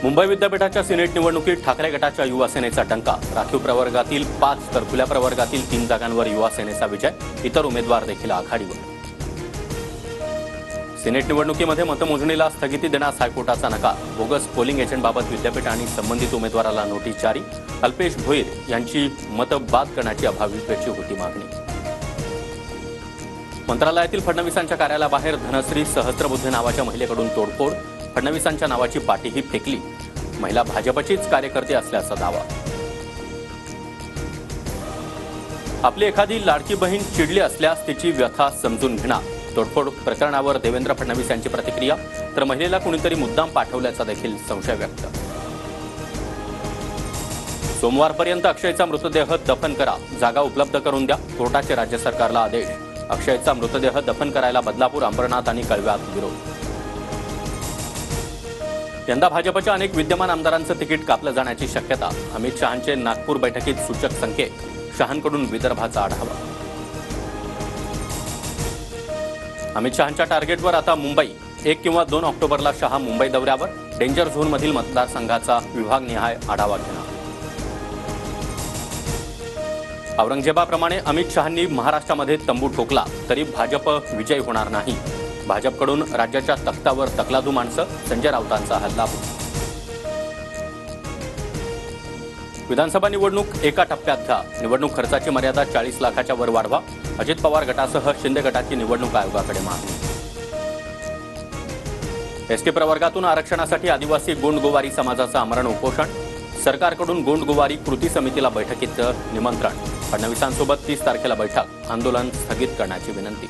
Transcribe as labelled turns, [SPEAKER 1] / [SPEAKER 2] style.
[SPEAKER 1] मुंबई विद्यापीठाच्या सिनेट निवडणुकीत ठाकरे गटाच्या युवा सेनेचा डंका, राखीव प्रवर्गातील 5 तर खुल्या प्रवर्गातील 3 जागांवर युवा सेनेचा विजय, इतर उमेदवार देखील आघाडीवर. सिनेट निवडणुकीमध्ये मतमोजणीला स्थगिती देण्यास हायकोर्टाचा नकार, बोगस पोलिंग एजंटबाबत विद्यापीठ आणि संबंधित उमेदवाराला नोटीस जारी, अल्पेश भोईर यांची मतं बाद करण्याची अभाविपची होती मागणी. मंत्रालयातील फडणवीसांच्या कार्यालयाबाहेर धनश्री सहस्त्रबुद्धे नावाच्या महिलेकडून तोडफोड, फडणवीसांच्या नावाची पाटीही फेकली, महिला भाजपचीच कार्यकर्ते असल्याचा दावा. आपली एखादी लाडकी बहीण चिडली असल्यास तिची व्यथा समजून घेणार, तोडफोड प्रकरणावर देवेंद्र फडणवीस यांची प्रतिक्रिया, तर महिलेला कुणीतरी मुद्दाम पाठवल्याचा देखील संशय व्यक्त. सोमवारपर्यंत अक्षयचा मृतदेह दफन करा, जागा उपलब्ध करून द्या, कोर्टाचे राज्य सरकारला आदेश. अक्षयचा मृतदेह दफन करायला बदलापूर, अंबरनाथ आणि कळव्यात विरोध. यंदा भाजपच्या अनेक विद्यमान आमदारांचं तिकीट कापलं जाण्याची शक्यता, अमित शहांचे नागपूर बैठकीत सूचक संकेत, शहांकडून विदर्भाचा आढावा. अमित शहांच्या टार्गेटवर आता मुंबई, 1 किंवा 2 ऑक्टोबरला शहा मुंबई दौऱ्यावर, डेंजर झोनमधील मतदारसंघाचा विभागनिहाय आढावा घेणार. औरंगजेबाप्रमाणे अमित शहांनी महाराष्ट्रामध्ये तंबू ठोकला तरी भाजप विजयी होणार नाही, भाजपकडून राज्याच्या तख्तावर तकलादू माणसं, संजय राऊतांचा हल्ला. विधानसभा निवडणूक एका टप्प्यात घ्या, निवडणूक खर्चाची मर्यादा 40 लाखाच्या वर वाढवा, अजित पवार गटासह शिंदे गटाची निवडणूक आयोगाकडे मागणी. एसटी प्रवर्गातून आरक्षणासाठी आदिवासी गोंडगोवारी समाजाचं आमरण उपोषण, सरकारकडून गोंडगोवारी कृती समितीला बैठकीत निमंत्रण, फडणवीसांसोबत 30 तारखेला बैठक, आंदोलन स्थगित करण्याची विनंती.